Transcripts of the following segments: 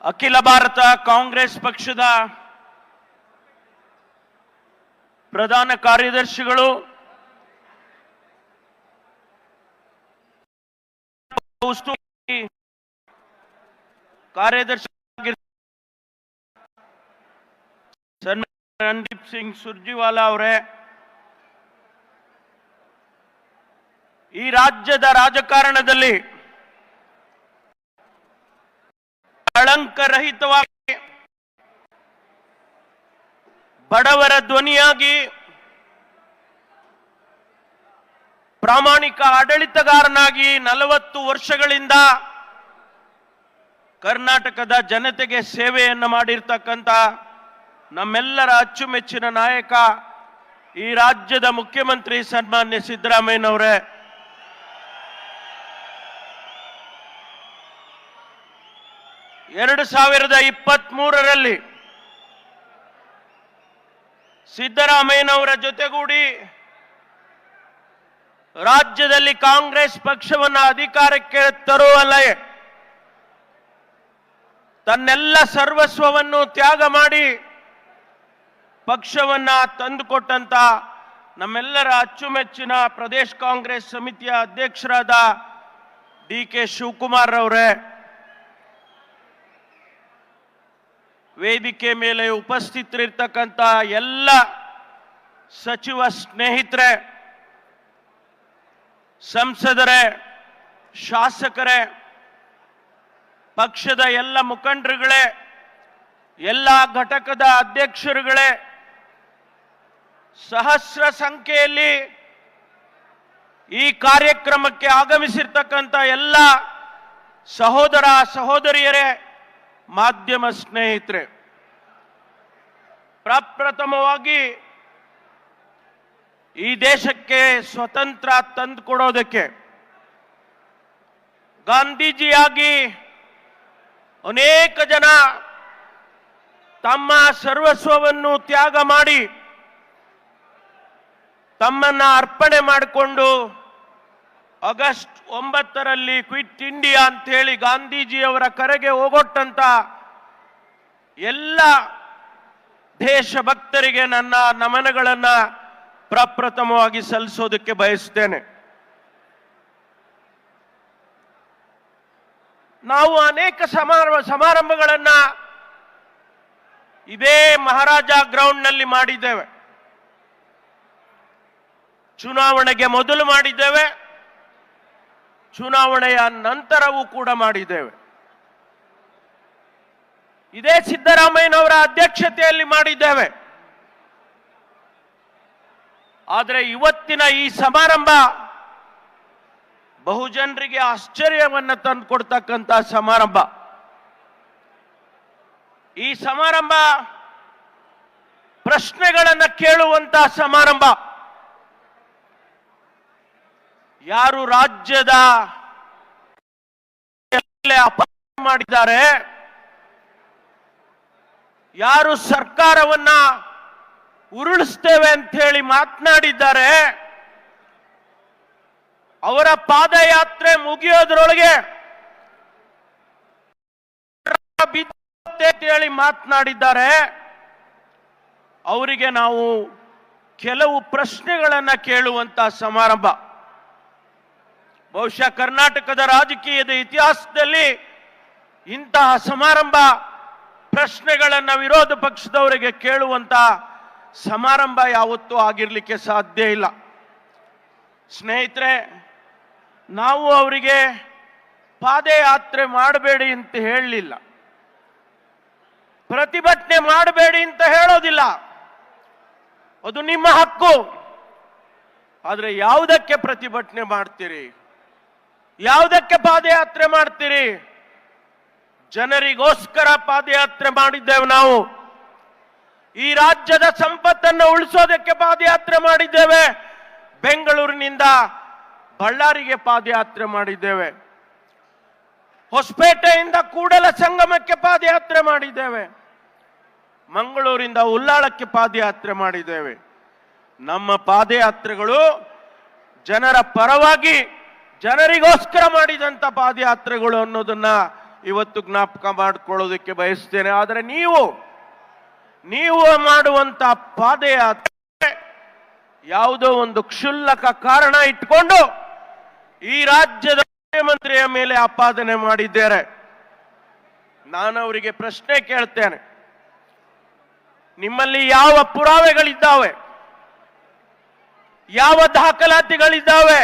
ಅಖಿಲ ಭಾರತ ಕಾಂಗ್ರೆಸ್ ಪಕ್ಷದ ಪ್ರಧಾನ ಕಾರ್ಯದರ್ಶಿಗಳು, ಉಸ್ತುವಾರಿ ಕಾರ್ಯದರ್ಶಿ ರಣದೀಪ್ ಸಿಂಗ್ ಸುರ್ಜಿವಾಲಾ ಅವರೇ, ಈ ರಾಜ್ಯದ ರಾಜಕಾರಣದಲ್ಲಿ ಕಳಂಕರಹಿತವಾಗಿ ಬಡವರ ಧ್ವನಿಯಾಗಿ ಪ್ರಾಮಾಣಿಕ ಆಡಳಿತಗಾರನಾಗಿ 40 ವರ್ಷಗಳಿಂದ ಕರ್ನಾಟಕದ ಜನತೆಗೆ ಸೇವೆಯನ್ನು ಮಾಡಿರ್ತಕ್ಕಂಥ ನಮ್ಮೆಲ್ಲರ ಅಚ್ಚುಮೆಚ್ಚಿನ ನಾಯಕ ಈ ರಾಜ್ಯದ ಮುಖ್ಯಮಂತ್ರಿ ಸನ್ಮಾನ್ಯ ಸಿದ್ದರಾಮಯ್ಯನವರೇ, ಎರಡು 2023ರಲ್ಲಿ ಸಿದ್ದರಾಮಯ್ಯನವರ ಜೊತೆಗೂಡಿ ರಾಜ್ಯದಲ್ಲಿ ಕಾಂಗ್ರೆಸ್ ಪಕ್ಷವನ್ನು ಅಧಿಕಾರಕ್ಕೆ ತರುವಲ್ಲೇ ತನ್ನೆಲ್ಲ ಸರ್ವಸ್ವವನ್ನು ತ್ಯಾಗ ಮಾಡಿ ಪಕ್ಷವನ್ನ ತಂದುಕೊಟ್ಟಂತ ನಮ್ಮೆಲ್ಲರ ಅಚ್ಚುಮೆಚ್ಚಿನ ಪ್ರದೇಶ ಕಾಂಗ್ರೆಸ್ ಸಮಿತಿಯ ಅಧ್ಯಕ್ಷರಾದ DK ಶಿವಕುಮಾರ್ ಅವರೇ, ವೇದಿಕೆ ಮೇಲೆ ಉಪಸ್ಥಿತರಿರ್ತಕ್ಕಂಥ ಎಲ್ಲ ಸಚಿವ ಸ್ನೇಹಿತರೆ, ಸಂಸದರೇ, ಶಾಸಕರೇ, ಪಕ್ಷದ ಎಲ್ಲ ಮುಖಂಡರುಗಳೇ, ಎಲ್ಲ ಘಟಕದ ಅಧ್ಯಕ್ಷರುಗಳೇ, ಸಹಸ್ರ ಸಂಖ್ಯೆಯಲ್ಲಿ ಈ ಕಾರ್ಯಕ್ರಮಕ್ಕೆ ಆಗಮಿಸಿರ್ತಕ್ಕಂಥ ಎಲ್ಲ ಸಹೋದರ ಸಹೋದರಿಯರೇ, ಮಾಧ್ಯಮ ಸ್ನೇಹಿತರೆ, ಪ್ರಪ್ರಥಮವಾಗಿ ಈ ದೇಶಕ್ಕೆ ಸ್ವತಂತ್ರ ತಂದುಕೊಡೋದಕ್ಕೆ ಗಾಂಧೀಜಿಯಾಗಿ ಅನೇಕ ಜನ ತಮ್ಮ ಸರ್ವಸ್ವವನ್ನು ತ್ಯಾಗ ಮಾಡಿ ತಮ್ಮನ್ನ ಅರ್ಪಣೆ ಮಾಡಿಕೊಂಡು ಆಗಸ್ಟ್ 9ರಲ್ಲಿ ಕ್ವಿಟ್ ಇಂಡಿಯಾ ಅಂತ ಹೇಳಿ ಗಾಂಧೀಜಿಯವರ ಕರೆಗೆ ಹೋಗೊಟ್ಟಂತ ಎಲ್ಲ ದೇಶಭಕ್ತರಿಗೆ ನನ್ನ ನಮನಗಳನ್ನ ಪ್ರಪ್ರಥಮವಾಗಿ ಸಲ್ಲಿಸೋದಕ್ಕೆ ಬಯಸ್ತೇನೆ. ನಾವು ಅನೇಕ ಸಮಾರಂಭಗಳನ್ನ ಇದೇ ಮಹಾರಾಜ ಗ್ರೌಂಡ್ನಲ್ಲಿ ಮಾಡಿದ್ದೇವೆ. ಚುನಾವಣೆಗೆ ಮೊದಲು ಮಾಡಿದ್ದೇವೆ, ಚುನಾವಣೆಯ ನಂತರವೂ ಕೂಡ ಮಾಡಿದ್ದೇವೆ. ಇದೇ ಸಿದ್ದರಾಮಯ್ಯನವರ ಅಧ್ಯಕ್ಷತೆಯಲ್ಲಿ ಮಾಡಿದ್ದೇವೆ. ಆದರೆ ಇವತ್ತಿನ ಈ ಸಮಾರಂಭ ಬಹುಜನರಿಗೆ ಆಶ್ಚರ್ಯವನ್ನು ತಂದುಕೊಡ್ತಕ್ಕಂಥ ಸಮಾರಂಭ. ಈ ಸಮಾರಂಭ ಪ್ರಶ್ನೆಗಳನ್ನು ಕೇಳುವಂತ ಸಮಾರಂಭ. ಯಾರು ರಾಜ್ಯದ ಅಪರಾಧ ಮಾಡಿದ್ದಾರೆ, ಯಾರು ಸರ್ಕಾರವನ್ನ ಉರುಳಿಸ್ತೇವೆ ಅಂತ ಹೇಳಿ ಮಾತನಾಡಿದ್ದಾರೆ, ಅವರ ಪಾದಯಾತ್ರೆ ಮುಗಿಯೋದ್ರೊಳಗೆ ಹೇಳಿ ಮಾತನಾಡಿದ್ದಾರೆ. ಅವರಿಗೆ ನಾವು ಕೆಲವು ಪ್ರಶ್ನೆಗಳನ್ನ ಕೇಳುವಂತ ಸಮಾರಂಭ. ಬಹುಶಃ ಕರ್ನಾಟಕದ ರಾಜಕೀಯದ ಇತಿಹಾಸದಲ್ಲಿ ಇಂತಹ ಸಮಾರಂಭ, ಪ್ರಶ್ನೆಗಳನ್ನ ವಿರೋಧ ಪಕ್ಷದವರಿಗೆ ಕೇಳುವಂತ ಸಮಾರಂಭ ಯಾವತ್ತೂ ಆಗಿರ್ಲಿಕ್ಕೆ ಸಾಧ್ಯ ಇಲ್ಲ. ಸ್ನೇಹಿತರೆ, ನಾವು ಅವರಿಗೆ ಪಾದಯಾತ್ರೆ ಮಾಡಬೇಡಿ ಅಂತ ಹೇಳಲಿಲ್ಲ, ಪ್ರತಿಭಟನೆ ಮಾಡಬೇಡಿ ಅಂತ ಹೇಳೋದಿಲ್ಲ, ಅದು ನಿಮ್ಮ ಹಕ್ಕು. ಆದರೆ ಯಾವುದಕ್ಕೆ ಪ್ರತಿಭಟನೆ ಮಾಡ್ತೀರಿ, ಯಾವುದಕ್ಕೆ ಪಾದಯಾತ್ರೆ ಮಾಡ್ತೀರಿ? ಜನರಿಗೋಸ್ಕರ ಪಾದಯಾತ್ರೆ ಮಾಡಿದ್ದೇವೆ. ನಾವು ಈ ರಾಜ್ಯದ ಸಂಪತ್ತನ್ನು ಉಳಿಸೋದಕ್ಕೆ ಪಾದಯಾತ್ರೆ ಮಾಡಿದ್ದೇವೆ. ಬೆಂಗಳೂರಿನಿಂದ ಬಳ್ಳಾರಿಗೆ ಪಾದಯಾತ್ರೆ ಮಾಡಿದ್ದೇವೆ, ಹೊಸಪೇಟೆಯಿಂದ ಕೂಡಲ ಸಂಗಮಕ್ಕೆ ಪಾದಯಾತ್ರೆ ಮಾಡಿದ್ದೇವೆ, ಮಂಗಳೂರಿಂದ ಉಲ್ಲಾಳಕ್ಕೆ ಪಾದಯಾತ್ರೆ ಮಾಡಿದ್ದೇವೆ. ನಮ್ಮ ಪಾದಯಾತ್ರೆಗಳು ಜನರ ಪರವಾಗಿ ಜನರಿಗೋಸ್ಕರ ಮಾಡಿದಂತ ಪಾದಯಾತ್ರೆಗಳು ಅನ್ನೋದನ್ನ ಇವತ್ತು ಜ್ಞಾಪಕ ಮಾಡಿಕೊಳ್ಳೋದಕ್ಕೆ ಬಯಸ್ತೇನೆ. ಆದರೆ ನೀವು ಮಾಡುವಂತ ಪಾದಯಾತ್ರೆ ಯಾವುದೋ ಒಂದು ಕ್ಷುಲ್ಲಕ ಕಾರಣ ಇಟ್ಕೊಂಡು ಈ ರಾಜ್ಯದ ಮುಖ್ಯಮಂತ್ರಿಯ ಮೇಲೆ ಆಪಾದನೆ ಮಾಡಿದ್ದಾರೆ. ನಾನು ಅವರಿಗೆ ಪ್ರಶ್ನೆ ಕೇಳ್ತೇನೆ, ನಿಮ್ಮಲ್ಲಿ ಯಾವ ಪುರಾವೆಗಳಿದ್ದಾವೆ? ಯಾವ ದಾಖಲಾತಿಗಳಿದ್ದಾವೆ?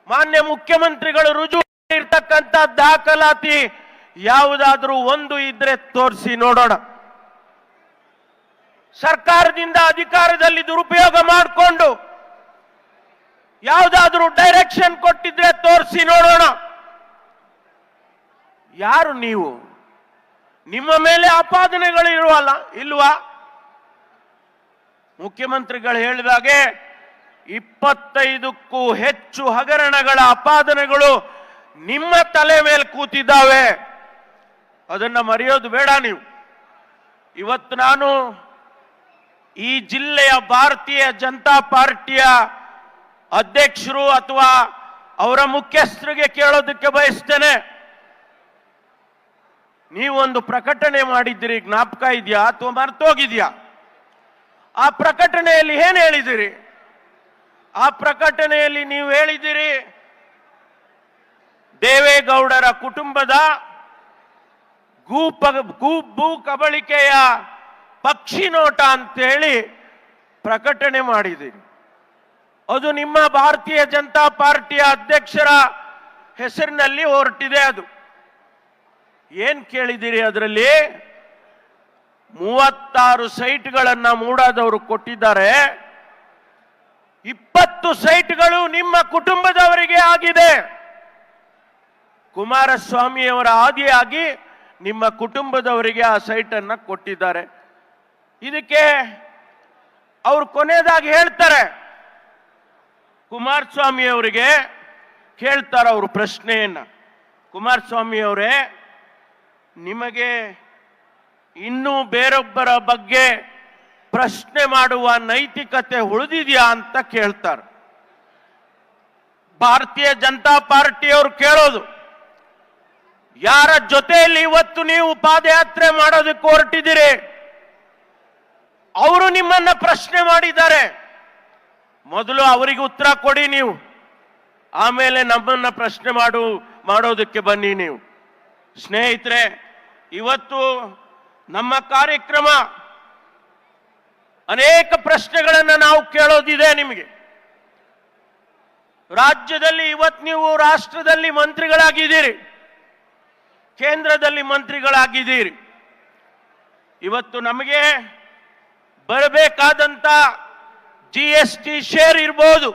ಮಾನ್ಯ ಮುಖ್ಯಮಂತ್ರಿಗಳು ರುಜು ಇರ್ತಕ್ಕಂಥ ದಾಖಲಾತಿ ಯಾವುದಾದ್ರೂ ಒಂದು ಇದ್ರೆ ತೋರಿಸಿ ನೋಡೋಣ. ಸರ್ಕಾರದಿಂದ ಅಧಿಕಾರದಲ್ಲಿ ದುರುಪಯೋಗ ಮಾಡಿಕೊಂಡು ಯಾವುದಾದ್ರೂ ಡೈರೆಕ್ಷನ್ ಕೊಟ್ಟಿದ್ರೆ ತೋರಿಸಿ ನೋಡೋಣ. ಯಾರು ನೀವು? ನಿಮ್ಮ ಮೇಲೆ ಆಪಾದನೆಗಳು ಇಲ್ವಾ? ಮುಖ್ಯಮಂತ್ರಿಗಳು ಹೇಳಿದಾಗೆ 25ಕ್ಕೂ ಹೆಚ್ಚು ಹಗರಣಗಳ ಆಪಾದನೆಗಳು ನಿಮ್ಮ ತಲೆ ಮೇಲೆ ಕೂತಿದ್ದಾವೆ. ಅದನ್ನ ಮರೆಯೋದು ಬೇಡ ನೀವು. ಇವತ್ತು ನಾನು ಈ ಜಿಲ್ಲೆಯ ಭಾರತೀಯ ಜನತಾ ಪಾರ್ಟಿಯ ಅಧ್ಯಕ್ಷರು ಅಥವಾ ಅವರ ಮುಖ್ಯಸ್ಥರಿಗೆ ಕೇಳೋದಕ್ಕೆ ಬಯಸ್ತೇನೆ. ನೀವೊಂದು ಪ್ರಕಟಣೆ ಮಾಡಿದ್ದೀರಿ, ಜ್ಞಾಪಕ ಇದೆಯಾ ಅಥವಾ ಮರ್ತೋಗಿದ್ಯಾ? ಆ ಪ್ರಕಟಣೆಯಲ್ಲಿ ಏನು ಹೇಳಿದಿರಿ? ಆ ಪ್ರಕಟಣೆಯಲ್ಲಿ ನೀವು ಹೇಳಿದಿರಿ, ದೇವೇಗೌಡರ ಕುಟುಂಬದ ಭೂ ಕಬಳಿಕೆಯ ಪಕ್ಷಿ ನೋಟ ಅಂತೇಳಿ ಪ್ರಕಟಣೆ ಮಾಡಿದಿರಿ. ಅದು ನಿಮ್ಮ ಭಾರತೀಯ ಜನತಾ ಪಾರ್ಟಿಯ ಅಧ್ಯಕ್ಷರ ಹೆಸರಿನಲ್ಲಿ ಹೊರಟಿದೆ. ಅದು ಏನ್ ಕೇಳಿದಿರಿ? ಅದರಲ್ಲಿ 36 ಸೈಟ್ಗಳನ್ನ ಮೂಡಾದವರು ಕೊಟ್ಟಿದ್ದಾರೆ. 20 ಸೈಟ್ಗಳು ನಿಮ್ಮ ಕುಟುಂಬದವರಿಗೆ ಆಗಿದೆ. ಕುಮಾರಸ್ವಾಮಿಯವರ ಆದಿಯಾಗಿ ನಿಮ್ಮ ಕುಟುಂಬದವರಿಗೆ ಆ ಸೈಟ್ ಅನ್ನ ಕೊಟ್ಟಿದ್ದಾರೆ. ಇದಕ್ಕೆ ಅವರು ಕೊನೆಯದಾಗಿ ಹೇಳ್ತಾರೆ, ಕುಮಾರಸ್ವಾಮಿ ಅವರಿಗೆ ಕೇಳ್ತಾರೆ ಅವರು ಪ್ರಶ್ನೆಯನ್ನ, ಕುಮಾರಸ್ವಾಮಿ ಅವರೇ, ನಿಮಗೆ ಇನ್ನೂ ಬೇರೊಬ್ಬರ ಬಗ್ಗೆ ಪ್ರಶ್ನೆ ಮಾಡುವ ನೈತಿಕತೆ ಉಳಿದಿದೆಯಾ ಅಂತ ಕೇಳ್ತಾರೆ. ಭಾರತೀಯ ಜನತಾ ಪಾರ್ಟಿಯವರು ಕೇಳೋದು, ಯಾರ ಜೊತೆಯಲ್ಲಿ ಇವತ್ತು ನೀವು ಪಾದಯಾತ್ರೆ ಮಾಡೋದಕ್ಕೆ ಹೊರಟಿದ್ದೀರಿ ಅವರು ನಿಮ್ಮನ್ನ ಪ್ರಶ್ನೆ ಮಾಡಿದ್ದಾರೆ. ಮೊದಲು ಅವರಿಗೆ ಉತ್ತರ ಕೊಡಿ ನೀವು, ಆಮೇಲೆ ನಮ್ಮನ್ನ ಪ್ರಶ್ನೆ ಮಾಡೋದಕ್ಕೆ ಬನ್ನಿ ನೀವು. ಸ್ನೇಹಿತರೆ, ಇವತ್ತು ನಮ್ಮ ಕಾರ್ಯಕ್ರಮ ಅನೇಕ ಪ್ರಶ್ನೆಗಳನ್ನು ನಾವು ಕೇಳೋದಿದೆ ನಿಮಗೆ. ರಾಜ್ಯದಲ್ಲಿ ಇವತ್ತು ನೀವು ರಾಷ್ಟ್ರದಲ್ಲಿ ಮಂತ್ರಿಗಳಾಗಿದ್ದೀರಿ, ಕೇಂದ್ರದಲ್ಲಿ ಮಂತ್ರಿಗಳಾಗಿದ್ದೀರಿ. ಇವತ್ತು ನಮಗೆ ಬರಬೇಕಾದಂತ GST ಶೇರ್ ಇರ್ಬೋದು,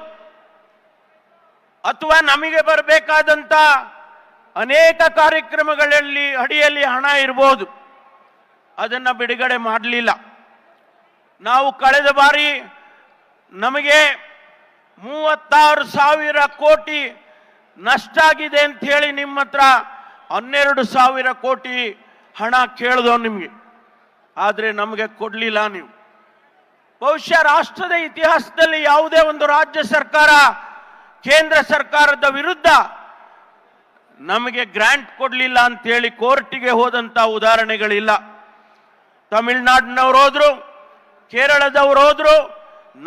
ಅಥವಾ ನಮಗೆ ಬರಬೇಕಾದಂತ ಅನೇಕ ಕಾರ್ಯಕ್ರಮಗಳಲ್ಲಿ ಅಡಿಯಲ್ಲಿ ಹಣ ಇರ್ಬೋದು, ಅದನ್ನ ಬಿಡುಗಡೆ ಮಾಡಲಿಲ್ಲ. ನಾವು ಕಳೆದ ಬಾರಿ ನಮಗೆ 36,000 ಕೋಟಿ ನಷ್ಟ ಆಗಿದೆ ಅಂತ ಹೇಳಿ ನಿಮ್ಮ ಹತ್ರ 12,000 ಕೋಟಿ ಹಣ ಕೇಳಿದೋ ನಿಮಗೆ, ಆದರೆ ನಮಗೆ ಕೊಡಲಿಲ್ಲ ನೀವು. ಬಹುಶಃ ರಾಷ್ಟ್ರದ ಇತಿಹಾಸದಲ್ಲಿ ಯಾವುದೇ ಒಂದು ರಾಜ್ಯ ಸರ್ಕಾರ ಕೇಂದ್ರ ಸರ್ಕಾರದ ವಿರುದ್ಧ ನಮಗೆ ಗ್ರಾಂಟ್ ಕೊಡಲಿಲ್ಲ ಅಂತೇಳಿ ಕೋರ್ಟಿಗೆ ಹೋದಂತ ಉದಾಹರಣೆಗಳಿಲ್ಲ. ತಮಿಳುನಾಡಿನವರು ಹೋದ್ರು, ಕೇರಳದವರು ಹೋದ್ರು,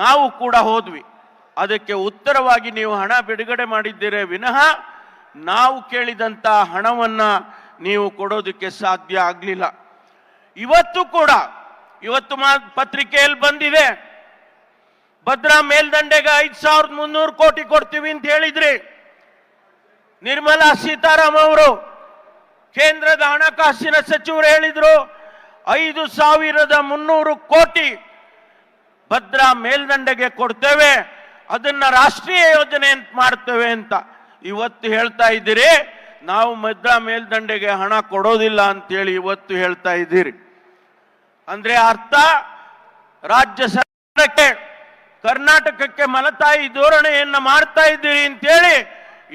ನಾವು ಕೂಡ ಹೋದ್ವಿ. ಅದಕ್ಕೆ ಉತ್ತರವಾಗಿ ನೀವು ಹಣ ಬಿಡುಗಡೆ ಮಾಡಿದ್ದೀರೇ ವಿನಃ ನಾವು ಕೇಳಿದಂತ ಹಣವನ್ನ ನೀವು ಕೊಡೋದಕ್ಕೆ ಸಾಧ್ಯ ಆಗಲಿಲ್ಲ. ಇವತ್ತು ಕೂಡ ಪತ್ರಿಕೆಯಲ್ಲಿ ಬಂದಿದೆ, ಭದ್ರಾ ಮೇಲ್ದಂಡೆಗೆ 5,300 ಕೋಟಿ ಕೊಡ್ತೀವಿ ಅಂತ ಹೇಳಿದ್ರಿ. ನಿರ್ಮಲಾ ಸೀತಾರಾಮನ್ ಅವರು, ಕೇಂದ್ರದ ಹಣಕಾಸಿನ ಸಚಿವರು ಹೇಳಿದ್ರು 5,300 ಕೋಟಿ ಭದ್ರಾ ಮೇಲ್ದಂಡೆಗೆ ಕೊಡ್ತೇವೆ, ಅದನ್ನ ರಾಷ್ಟ್ರೀಯ ಯೋಜನೆ ಅಂತ ಮಾಡ್ತೇವೆ ಅಂತ. ಇವತ್ತು ಹೇಳ್ತಾ ಇದ್ದೀರಿ ನಾವು ಭದ್ರಾ ಮೇಲ್ದಂಡೆಗೆ ಹಣ ಕೊಡೋದಿಲ್ಲ ಅಂತೇಳಿ ಇವತ್ತು ಹೇಳ್ತಾ ಇದ್ದೀರಿ. ಅಂದ್ರೆ ಅರ್ಥ, ರಾಜ್ಯ ಸರ್ಕಾರಕ್ಕೆ, ಕರ್ನಾಟಕಕ್ಕೆ ಮಲತಾಯಿ ಧೋರಣೆಯನ್ನ ಮಾಡ್ತಾ ಇದ್ದೀರಿ ಅಂತೇಳಿ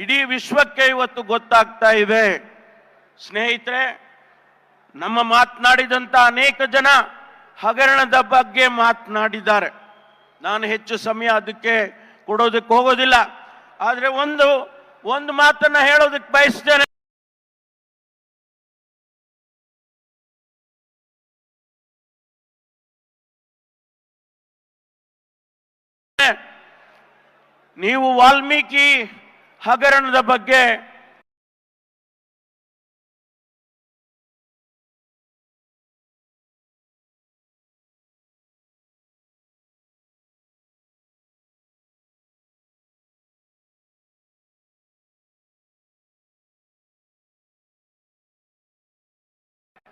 ಇಡೀ ವಿಶ್ವಕ್ಕೆ ಇವತ್ತು ಗೊತ್ತಾಗ್ತಾ ಇದೆ. ಸ್ನೇಹಿತರೆ, ನಮ್ಮ ಮಾತನಾಡಿದಂತ ಅನೇಕ ಜನ ಹಗರಣದ ಬಗ್ಗೆ ಮಾತನಾಡಿದ್ದಾರೆ. ನಾನು ಹೆಚ್ಚು ಸಮಯ ಅದಕ್ಕೆ ಕೊಡೋದಕ್ಕೆ ಹೋಗೋದಿಲ್ಲ. ಆದ್ರೆ ಒಂದು ಮಾತನ್ನ ಹೇಳೋದಕ್ಕೆ ಬಯಸ್ತೇನೆ. ನೀವು ವಾಲ್ಮೀಕಿ ಹಗರಣದ ಬಗ್ಗೆ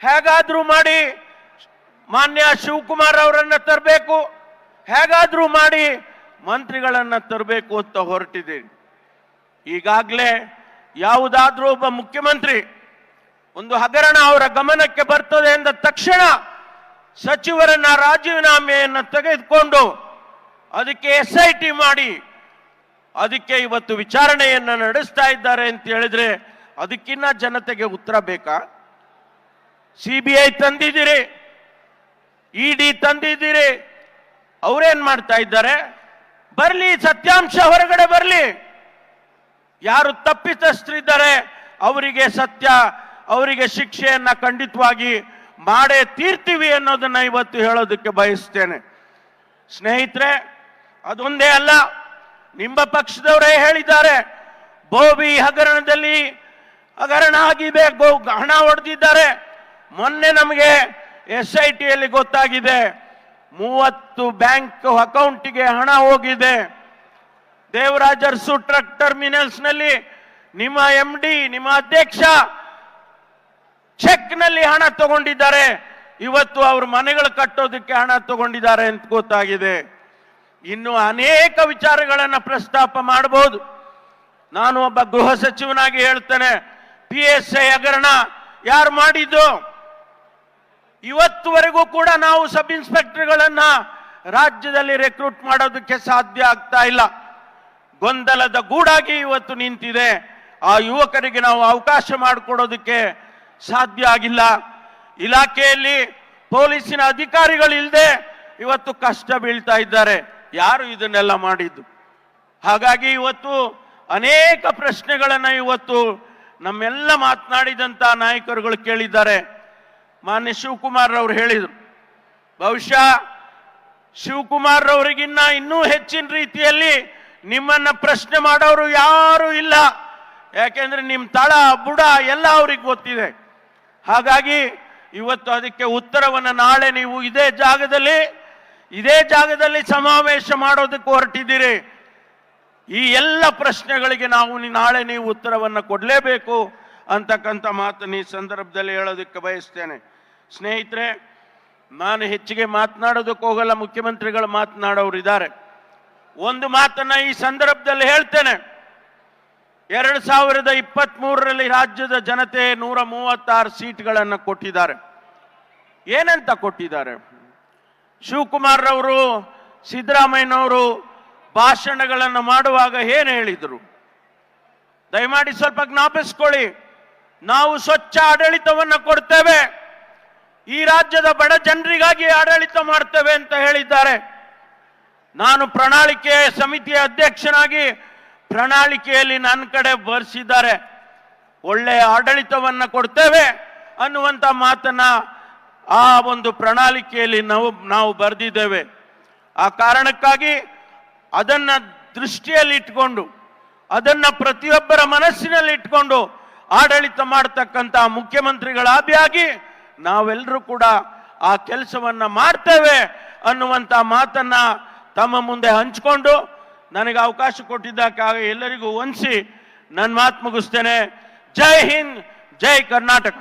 ಹೇಗಾದ್ರೂ ಮಾಡಿ ಮಾನ್ಯ ಶಿವಕುಮಾರ್ ಅವರನ್ನ ತರಬೇಕು, ಹೇಗಾದ್ರೂ ಮಾಡಿ ಮಂತ್ರಿಗಳನ್ನ ತರಬೇಕು ಅಂತ ಹೊರಟಿದ್ದೀರಿ. ಈಗಾಗಲೇ ಯಾವುದಾದ್ರೂ ಒಬ್ಬ ಮುಖ್ಯಮಂತ್ರಿ ಒಂದು ಹಗರಣ ಅವರ ಗಮನಕ್ಕೆ ಬರ್ತದೆ ಎಂದ ತಕ್ಷಣ ಸಚಿವರನ್ನ ರಾಜೀನಾಮೆಯನ್ನು ತೆಗೆದುಕೊಂಡು ಅದಕ್ಕೆ SIT ಮಾಡಿ ಅದಕ್ಕೆ ಇವತ್ತು ವಿಚಾರಣೆಯನ್ನು ನಡೆಸ್ತಾ ಇದ್ದಾರೆ ಅಂತ ಹೇಳಿದ್ರೆ ಅದಕ್ಕಿನ್ನ ಜನತೆಗೆ ಉತ್ತರ ಬೇಕಾ? CBI ತಂದಿದ್ದೀರಿ, ED ತಂದಿದ್ದೀರಿ, ಅವರೇನ್ ಮಾಡ್ತಾ ಇದ್ದಾರೆ? ಬರ್ಲಿ, ಸತ್ಯಾಂಶ ಹೊರಗಡೆ ಬರ್ಲಿ. ಯಾರು ತಪ್ಪಿತಸ್ಥರಿದ್ದಾರೆ ಅವರಿಗೆ ಸತ್ಯ, ಅವರಿಗೆ ಶಿಕ್ಷೆಯನ್ನ ಖಂಡಿತವಾಗಿ ಮಾಡೇ ತೀರ್ತೀವಿ ಅನ್ನೋದನ್ನ ಇವತ್ತು ಹೇಳೋದಕ್ಕೆ ಬಯಸ್ತೇನೆ. ಸ್ನೇಹಿತರೆ, ಅದೊಂದೇ ಅಲ್ಲ, ನಿಮ್ಮ ಪಕ್ಷದವರೇ ಹೇಳಿದ್ದಾರೆ ಬೋವಿ ಹಗರಣದಲ್ಲಿ ಹಗರಣ ಆಗಿದೆ, ಹಣ ಹೊಡೆದಿದ್ದಾರೆ. ಮೊನ್ನೆ ನಮಗೆ SITಯಲ್ಲಿ ಗೊತ್ತಾಗಿದೆ 30 ಬ್ಯಾಂಕ್ ಅಕೌಂಟಿಗೆ ಹಣ ಹೋಗಿದೆ. ದೇವರಾಜ ಅರಸು ಟ್ರಕ್ ಟರ್ಮಿನಲ್ಸ್ ನಲ್ಲಿ ನಿಮ್ಮ MD, ನಿಮ್ಮ ಅಧ್ಯಕ್ಷ ಚೆಕ್ ನಲ್ಲಿ ಹಣ ತಗೊಂಡಿದ್ದಾರೆ. ಇವತ್ತು ಅವ್ರ ಮನೆಗಳು ಕಟ್ಟೋದಕ್ಕೆ ಹಣ ತಗೊಂಡಿದ್ದಾರೆ ಅಂತ ಗೊತ್ತಾಗಿದೆ. ಇನ್ನು ಅನೇಕ ವಿಚಾರಗಳನ್ನ ಪ್ರಸ್ತಾಪ ಮಾಡಬಹುದು. ನಾನು ಒಬ್ಬ ಗೃಹ ಸಚಿವನಾಗಿ ಹೇಳ್ತೇನೆ, PSI ಹಗರಣ ಯಾರು ಮಾಡಿದ್ದು? ಇವತ್ತುವರೆಗೂ ಕೂಡ ನಾವು ಸಬ್ ಇನ್ಸ್ಪೆಕ್ಟರ್ಗಳನ್ನ ರಾಜ್ಯದಲ್ಲಿ ರೆಕ್ರೂಟ್ ಮಾಡೋದಕ್ಕೆ ಸಾಧ್ಯ ಆಗ್ತಾ ಇಲ್ಲ. ಗೊಂದಲದ ಗೂಡಾಗಿ ಇವತ್ತು ನಿಂತಿದೆ. ಆ ಯುವಕರಿಗೆ ನಾವು ಅವಕಾಶ ಮಾಡಿಕೊಡೋದಕ್ಕೆ ಸಾಧ್ಯ ಆಗಿಲ್ಲ. ಇಲಾಖೆಯಲ್ಲಿ ಪೊಲೀಸಿನ ಅಧಿಕಾರಿಗಳು ಇಲ್ಲದೆ ಇವತ್ತು ಕಷ್ಟ ಬೀಳ್ತಾ ಇದ್ದಾರೆ. ಯಾರು ಇದನ್ನೆಲ್ಲ ಮಾಡಿದ್ದು? ಹಾಗಾಗಿ ಇವತ್ತು ಅನೇಕ ಪ್ರಶ್ನೆಗಳನ್ನ ಇವತ್ತು ನಮ್ಮೆಲ್ಲ ಮಾತನಾಡಿದಂತ ನಾಯಕರುಗಳು ಕೇಳಿದ್ದಾರೆ. ಮಾನ್ಯ ಶಿವಕುಮಾರ್ ಅವರು ಹೇಳಿದರು, ಬಹುಶಃ ಶಿವಕುಮಾರ್ ಅವರಿಗಿನ್ನ ಇನ್ನೂ ಹೆಚ್ಚಿನ ರೀತಿಯಲ್ಲಿ ನಿಮ್ಮನ್ನ ಪ್ರಶ್ನೆ ಮಾಡೋರು ಯಾರು ಇಲ್ಲ. ಯಾಕೆಂದ್ರೆ ನಿಮ್ಮ ತಳ ಬುಡ ಎಲ್ಲ ಅವ್ರಿಗೆ ಗೊತ್ತಿದೆ. ಹಾಗಾಗಿ ಇವತ್ತು ಅದಕ್ಕೆ ಉತ್ತರವನ್ನು ನಾಳೆ ನೀವು ಇದೇ ಜಾಗದಲ್ಲಿ ಸಮಾವೇಶ ಮಾಡೋದಕ್ಕೆ ಹೊರಟಿದ್ದೀರಿ. ಈ ಎಲ್ಲ ಪ್ರಶ್ನೆಗಳಿಗೆ ನಾಳೆ ನೀವು ಉತ್ತರವನ್ನು ಕೊಡಲೇಬೇಕು ಅಂತಕ್ಕಂಥ ಮಾತನ್ನು ಈ ಸಂದರ್ಭದಲ್ಲಿ ಹೇಳೋದಕ್ಕೆ ಬಯಸ್ತೇನೆ. ಸ್ನೇಹಿತರೆ, ನಾನು ಹೆಚ್ಚಿಗೆ ಮಾತನಾಡೋದಕ್ಕೆ ಹೋಗಲ್ಲ, ಮುಖ್ಯಮಂತ್ರಿಗಳು ಮಾತನಾಡೋರು ಇದ್ದಾರೆ. ಒಂದು ಮಾತನ್ನ ಈ ಸಂದರ್ಭದಲ್ಲಿ ಹೇಳ್ತೇನೆ. 2023ರಲ್ಲಿ ರಾಜ್ಯದ ಜನತೆ 136 ಸೀಟ್ಗಳನ್ನು ಕೊಟ್ಟಿದ್ದಾರೆ. ಏನಂತ ಕೊಟ್ಟಿದ್ದಾರೆ? ಶಿವಕುಮಾರ್ ಅವರು, ಸಿದ್ದರಾಮಯ್ಯನವರು ಭಾಷಣಗಳನ್ನು ಮಾಡುವಾಗ ಏನು ಹೇಳಿದರು? ದಯಮಾಡಿ ಸ್ವಲ್ಪ ಜ್ಞಾಪಿಸ್ಕೊಳ್ಳಿ. ನಾವು ಸ್ವಚ್ಛ ಆಡಳಿತವನ್ನು ಕೊಡ್ತೇವೆ, ಈ ರಾಜ್ಯದ ಬಡ ಜನರಿಗಾಗಿ ಆಡಳಿತ ಮಾಡ್ತೇವೆ ಅಂತ ಹೇಳಿದ್ದಾರೆ. ನಾನು ಪ್ರಣಾಳಿಕೆ ಸಮಿತಿಯ ಅಧ್ಯಕ್ಷನಾಗಿ ಪ್ರಣಾಳಿಕೆಯಲ್ಲಿ ನನ್ನ ಕಡೆ ಬರೆಸಿದ್ದಾರೆ, ಒಳ್ಳೆಯ ಆಡಳಿತವನ್ನು ಕೊಡ್ತೇವೆ ಅನ್ನುವಂಥ ಮಾತನ್ನ ಆ ಒಂದು ಪ್ರಣಾಳಿಕೆಯಲ್ಲಿ ನಾವು ಬರೆದಿದ್ದೇವೆ. ಆ ಕಾರಣಕ್ಕಾಗಿ ಅದನ್ನ ದೃಷ್ಟಿಯಲ್ಲಿ ಇಟ್ಕೊಂಡು, ಅದನ್ನ ಪ್ರತಿಯೊಬ್ಬರ ಮನಸ್ಸಿನಲ್ಲಿ ಇಟ್ಕೊಂಡು ಆಡಳಿತ ಮಾಡತಕ್ಕಂಥ ಮುಖ್ಯಮಂತ್ರಿಗಳಾಗಿ ನಾವೆಲ್ಲರೂ ಕೂಡ ಆ ಕೆಲಸವನ್ನ ಮಾಡ್ತೇವೆ ಅನ್ನುವಂಥ ಮಾತನ್ನ ತಮ್ಮ ಮುಂದೆ ಹಂಚಿಕೊಂಡು ನನಗೆ ಅವಕಾಶ ಕೊಟ್ಟಿದ್ದಕ್ಕಾಗಿ ಎಲ್ಲರಿಗೂ ವಂದಿಸಿ ನನ್ನ ಮಾತು ಮುಗಿಸ್ತೇನೆ. ಜೈ ಹಿಂದ್, ಜೈ ಕರ್ನಾಟಕ.